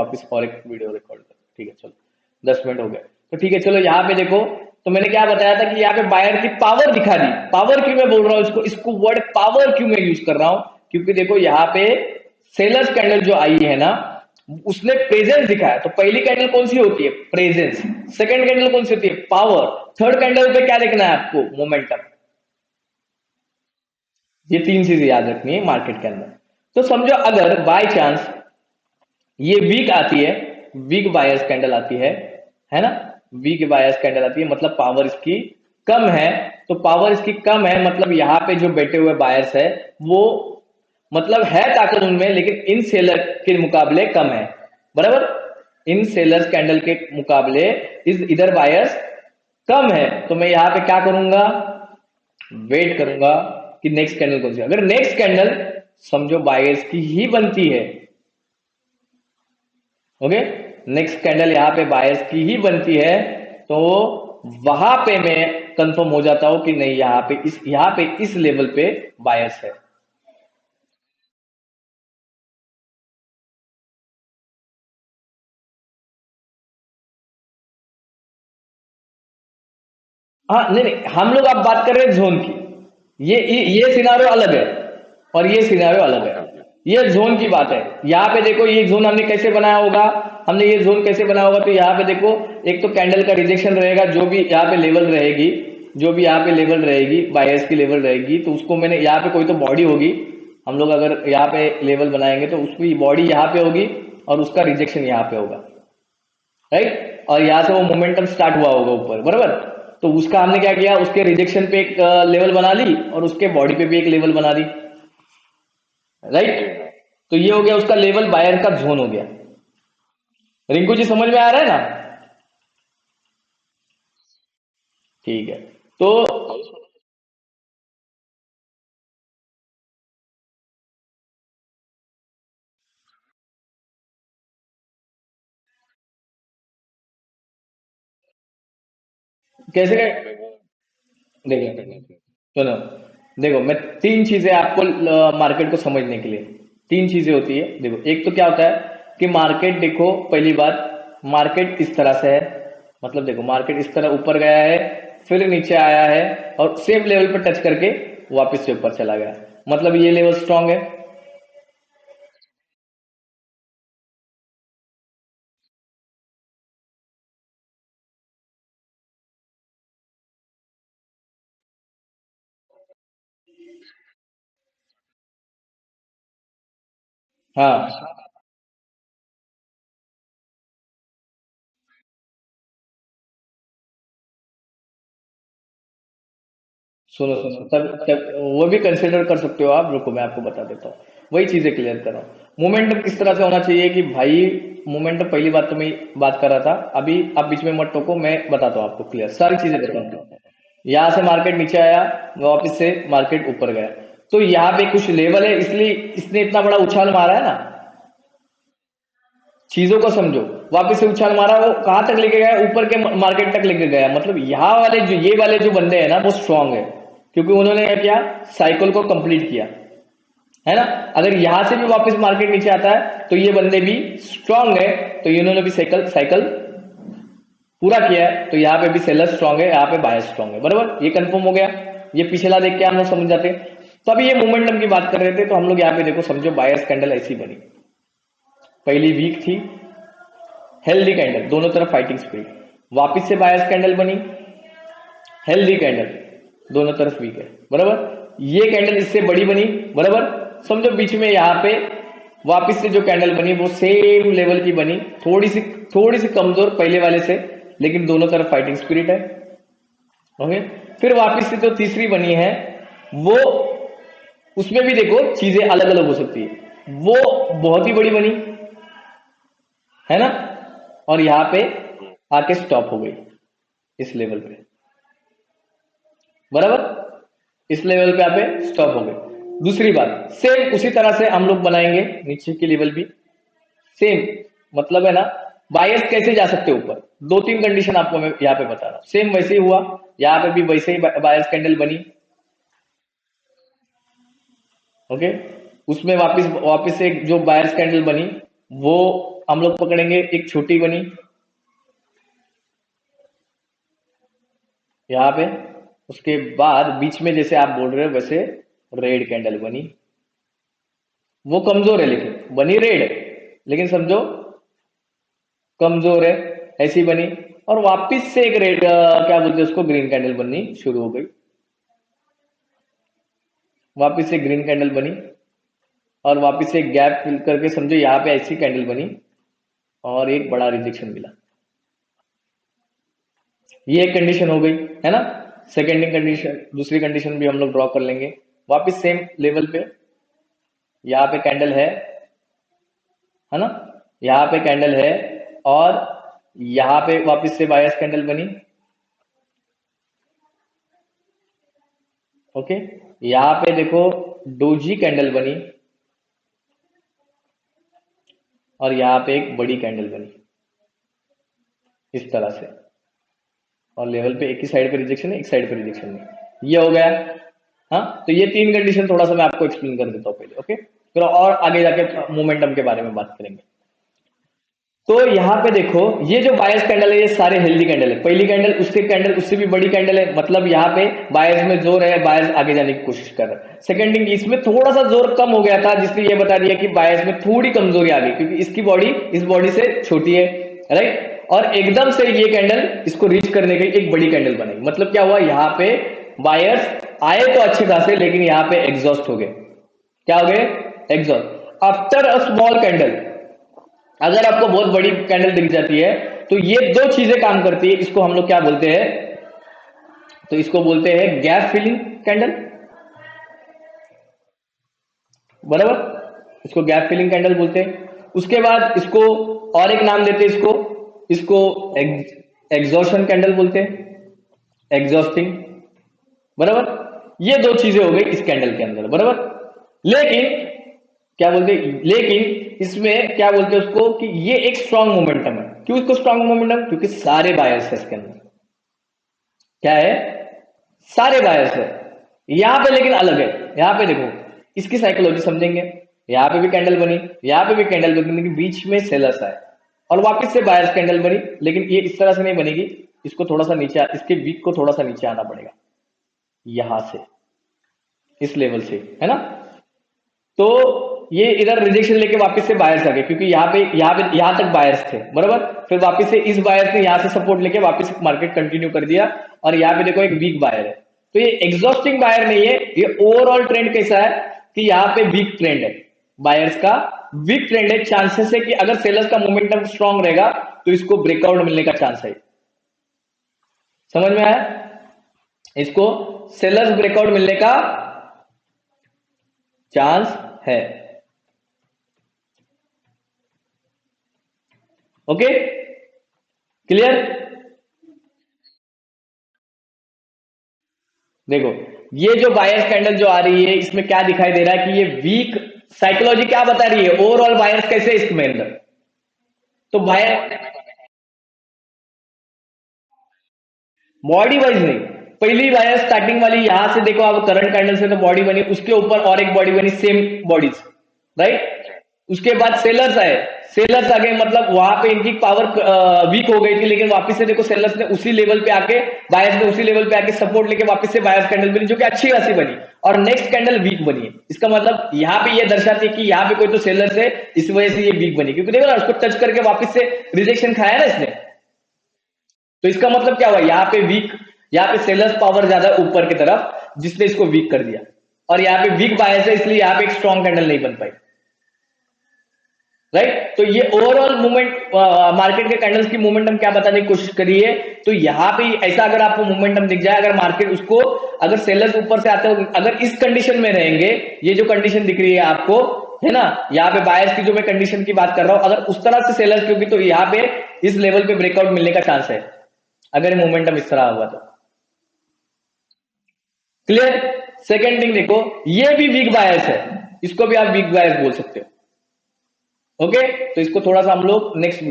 वापस और एक वीडियो रिकॉर्ड कर। ठीक है चलो, 10 मिनट हो गए। तो ठीक है चलो, यहाँ पे देखो, तो मैंने क्या बताया था कि यहाँ पे बायर की पावर दिखा दी। पावर क्यों मैं बोल रहा हूँ इसको, इसको वर्ड पावर क्यों मैं यूज कर रहा हूँ, क्योंकि देखो यहाँ पे सेलर्स कैंडल जो आई है ना, उसने प्रेजेंस दिखाया। तो पहली कैंडल कौन सी होती है, प्रेजेंस। सेकंड कैंडल कौन सी होती है, पावर। थर्ड कैंडल पे क्या देखना है आपको, मोमेंटम। ये तीन चीजें याद रखनी है मार्केट के अंदर। तो समझो अगर बाय चांस ये वीक आती है, वीक बायर्स कैंडल आती है ना, वीक बायर्स कैंडल आती है, मतलब पावर इसकी कम है। तो पावर इसकी कम है, मतलब यहाँ पे जो बैठे हुए बायर्स है वो, मतलब है ताकत उनमें, लेकिन इन सेलर के मुकाबले कम है, बराबर। इन सेलर्स कैंडल के मुकाबले इस इधर बायर्स कम है। तो मैं यहाँ पे क्या करूंगा, वेट करूंगा कि नेक्स्ट कैंडल कौन सी। अगर नेक्स्ट कैंडल समझो बायर्स की ही बनती है, ओके, नेक्स्ट कैंडल यहाँ पे बायर्स की ही बनती है, तो वहां पे मैं कंफर्म हो जाता हूं कि नहीं, यहाँ पे इस लेवल पे बायर्स है। हाँ नहीं नहीं, हम लोग अब बात कर रहे हैं जोन की। ये सिनारियो अलग है और ये सिनारियो अलग है। ये जोन की बात है। यहाँ पे देखो ये जोन हमने कैसे बनाया होगा, हमने ये जोन कैसे बनाया होगा, तो यहाँ पे देखो, एक तो कैंडल का रिजेक्शन रहेगा, जो भी यहाँ पे लेवल रहेगी, जो भी यहाँ पे लेवल रहेगी, बायर्स की लेवल रहेगी, तो उसको मैंने यहाँ पे कोई तो बॉडी होगी, हम लोग अगर यहाँ पे लेवल बनाएंगे तो उसकी बॉडी यहाँ पे होगी और उसका रिजेक्शन यहाँ पे होगा, राइट। और यहां से वो मोमेंटम स्टार्ट हुआ होगा ऊपर, बराबर। तो उसका हमने क्या किया, उसके रिजेक्शन पे एक लेवल बना ली और उसके बॉडी पे भी एक लेवल बना दी, राइट। तो ये हो गया उसका लेवल, बायर का जोन हो गया। रिंकू जी समझ में आ रहा है ना, ठीक है। तो कैसे देखो, सुनो, देखो मैं तीन चीजें आपको मार्केट को समझने के लिए, तीन चीजें होती है। देखो एक तो क्या होता है कि मार्केट, देखो पहली बात, मार्केट इस तरह से है, मतलब देखो मार्केट इस तरह ऊपर गया है, फिर नीचे आया है और सेम लेवल पर टच करके वापस से ऊपर चला गया, मतलब ये लेवल स्ट्रांग है। हाँ सुनो सुनो, तब वो भी कंसिडर कर सकते हो आप, रुको मैं आपको बता देता हूँ, वही चीजें क्लियर कर रहा हूँ। मोमेंटम किस तरह से होना चाहिए कि भाई, मोमेंटम पहली बात तो मैं बात कर रहा था, अभी आप बीच में मत टोको, मैं बताता हूँ आपको क्लियर सारी चीजें बताता हूँ। यहाँ से मार्केट नीचे आया, वापस से मार्केट ऊपर गया, तो यहाँ पे कुछ लेवल है, इसलिए इसने इतना बड़ा उछाल मारा है ना। चीजों को समझो, वापस से उछाल मारा, वो कहां तक लेके गया, ऊपर के मार्केट तक लेके गया, मतलब यहाँ वाले जो ये वाले जो बंदे हैं ना वो स्ट्रांग है, क्योंकि उन्होंने क्या किया, साइकिल को कंप्लीट किया, है ना। अगर यहां से भी वापस मार्केट नीचे आता है तो ये बंदे भी स्ट्रांग है, तो इन्होंने भी साइकिल साइकिल पूरा किया है, तो यहाँ पे भी सेलर स्ट्रांग है, यहाँ पे बायर स्ट्रांग है, बराबर, ये कंफर्म हो गया। ये पिछला देख के हम लोग समझ जाते हैं। तो अभी ये मोमेंटम की बात कर रहे थे, तो हम लोग यहाँ पे देखो समझो बायर्स कैंडल ऐसी बनी, पहली वीक थी, हेल्दी कैंडल, दोनों तरफ फाइटिंग स्पीड, वापिस से बायर्स कैंडल बनी, हेल्दी कैंडल, दोनों तरफ वीक है, बराबर। ये कैंडल इससे बड़ी बनी, बराबर। समझो बीच में यहाँ पे वापिस से जो कैंडल बनी वो सेम लेवल की बनी, थोड़ी सी कमजोर पहले वाले से, लेकिन दोनों तरफ फाइटिंग स्पिरिट है, ओके। फिर वापिस से जो तीसरी बनी है, वो, उसमें भी देखो चीजें अलग अलग हो सकती है, वो बहुत ही बड़ी बनी, है ना, और यहां पे आके स्टॉप हो गई इस लेवल पे, बराबर, इस लेवल पे पे स्टॉप हो गए। दूसरी बात, सेम उसी तरह से हम लोग बनाएंगे नीचे की लेवल भी, सेम, मतलब है ना, बायर्स कैसे जा सकते हैं ऊपर, दो तीन कंडीशन आपको मैं यहाँ पे बता रहा हूँ, सेम वैसे ही हुआ, यहाँ पे भी वैसे ही बायर्स कैंडल बनी, ओके। उसमें वापस वापस से जो बायर्स कैंडल बनी, वो हम लोग पकड़ेंगे, एक छोटी बनी यहाँ पे। उसके बाद बीच में जैसे आप बोल रहे हो वैसे रेड कैंडल बनी। वो कमजोर है लेकिन बनी रेड, लेकिन समझो कमजोर है, ऐसी बनी। और वापिस से एक रेड क्या बोलते हैं उसको, ग्रीन कैंडल बननी शुरू हो गई। वापिस से ग्रीन कैंडल बनी और वापिस से एक गैप फिल करके समझो यहाँ पे ऐसी कैंडल बनी और एक बड़ा रिजेक्शन मिला। ये एक कंडीशन हो गई, है ना। सेकेंड कंडीशन, दूसरी कंडीशन भी हम लोग ड्रॉ कर लेंगे। वापिस सेम लेवल पे यहाँ पे कैंडल है ना, यहाँ पे कैंडल है और यहाँ पे वापिस से बायस कैंडल बनी। ओके, यहाँ पे देखो डोजी कैंडल बनी और यहाँ पे एक बड़ी कैंडल बनी इस तरह से। और लेवल पे एक ही साइड पे रिजेक्शन है, एक साइड पे रिजेक्शन नहीं, ये हो गया। हाँ, तो ये तीन कंडीशन थोड़ा सा मैं आपको एक्सप्लेन कर देता हूँ पहले। ओके, फिर और आगे जाके मोमेंटम के बारे में बात करेंगे। तो यहाँ पे देखो ये जो बायस कैंडल है ये सारे हेल्दी कैंडल है। पहली कैंडल उससे कैंडल उससे भी बड़ी कैंडल है, मतलब यहाँ पे बायस में जोर है, बायस आगे जाने की कोशिश कर रहा है। सेकंड थिंग, इसमें थोड़ा सा जोर कम हो गया था जिसने ये बता दिया कि बायस में थोड़ी कमजोरी आ गई, क्योंकि इसकी बॉडी इस बॉडी से छोटी है, राइट। और एकदम से ये कैंडल इसको रीच करने की एक बड़ी कैंडल बनेगी। मतलब क्या हुआ, यहाँ पे बायर्स आए तो अच्छे खासे, लेकिन यहाँ पे एग्जॉस्ट हो गए। क्या हो गए, exhaust after a small candle. अगर आपको बहुत बड़ी कैंडल दिख जाती है तो ये दो चीजें काम करती है, इसको हम लोग क्या बोलते हैं, तो इसको बोलते हैं गैप फिलिंग कैंडल, बराबर। इसको गैप फिलिंग कैंडल बोलते हैं। उसके बाद इसको और एक नाम देते हैं, इसको इसको एग्जॉशन कैंडल बोलते हैं, एग्जॉस्टिंग, बराबर। ये दो चीजें हो गई इस कैंडल के अंदर, बराबर। लेकिन क्या बोलते हैं, लेकिन इसमें क्या बोलते हैं उसको कि ये एक स्ट्रांग मोमेंटम है। क्यों इसको स्ट्रांग मोमेंटम, क्योंकि सारे बायर्स है इसके अंदर। क्या है, सारे बायर्स है। यहां पे लेकिन अलग है। यहां पे देखो इसकी साइकोलॉजी समझेंगे। यहां पे भी कैंडल बनी, यहां पे भी कैंडल बनी, लेकिन बीच में सेलर्स आए और वापस से बायर्स कैंडल बनी। लेकिन ये इस तरह से नहीं बनेगी, इसको थोड़ा सा नीचे, इसके वीक को थोड़ा सा नीचे आना पड़ेगा, यहां से, इस लेवल से, है ना। तो ये इधर रिजेक्शन लेके वापस से बायर्स आ गए, क्योंकि यहां तक बायर्स थे, बराबर। फिर वापस से इस बायर्स ने यहां से सपोर्ट लेके वापस मार्केट कंटिन्यू कर दिया और यहाँ पे देखो एक वीक बायर है। तो ये एग्जॉस्टिंग बायर नहीं है, ये ओवरऑल ट्रेंड कैसा है कि यहाँ पे वीक ट्रेंड है, बायर्स का वीक ट्रेंड है। चांसेस है कि अगर सेलर्स का मोमेंटम स्ट्रांग रहेगा तो इसको ब्रेकआउट मिलने का चांस है। समझ में आया, इसको सेलर्स ब्रेकआउट मिलने का चांस है। Okay, clear. देखो ये जो बायर्स कैंडल जो आ रही है इसमें क्या दिखाई दे रहा है कि ये वीक, साइकोलॉजी क्या बता रही है, ओवरऑल बायर्स कैसे इसमें अंदर, तो बायर बॉडी वाइज नहीं। पहली बायर स्टार्टिंग वाली यहां से देखो, आप करंट कैंडल से तो बॉडी बनी, उसके ऊपर और एक बॉडी बनी, सेम बॉडीज, राइट। उसके बाद सेलर्स आए, सेलर्स आ गए, मतलब वहां पे इनकी पावर वीक हो गई थी, लेकिन वापस से देखो सेलर्स ने उसी लेवल पे आके, बायर्स ने उसी लेवल पे आके सपोर्ट लेके वापस से बायर्स कैंडल बनी, जो कि अच्छी खासी बनी। और नेक्स्ट कैंडल वीक बनी है। इसका मतलब यहाँ पे ये दर्शाती है कि यहाँ पे कोई तो सेलर्स है, इस वजह से ये वीक बनी, क्योंकि देखो ना उसको टच करके वापस से रिजेक्शन खाया ना इसने। तो इसका मतलब क्या हुआ, यहाँ पे वीक, यहाँ पे सेलर्स पावर ज्यादा ऊपर की तरफ, जिसने इसको वीक कर दिया। और यहाँ पे वीक बायर्स है, इसलिए यहाँ पे एक स्ट्रॉन्ग कैंडल नहीं बन पाई, राइट। तो ये ओवरऑल मूवमेंट, मार्केट के कैंडल्स की मोमेंटम क्या बताने की कोशिश करी है। तो यहाँ पे ऐसा अगर आपको मोमेंटम दिख जाए, अगर मार्केट उसको, अगर सेलर्स ऊपर से आते हो, अगर इस कंडीशन में रहेंगे, ये जो कंडीशन दिख रही है आपको, है ना, यहाँ पे बायर्स की जो मैं कंडीशन की बात कर रहा हूं, अगर उस तरह से सेलर्स की होगी तो यहाँ पे इस लेवल पे ब्रेकआउट मिलने का चांस है, अगर मोमेंटम इस तरह हुआ तो। क्लियर। सेकेंड थिंग देखो, ये भी वीक बायर्स है, इसको भी आप वीक बायर्स बोल सकते हो। ओके, तो इसको थोड़ा सा हम लोग नेक्स्ट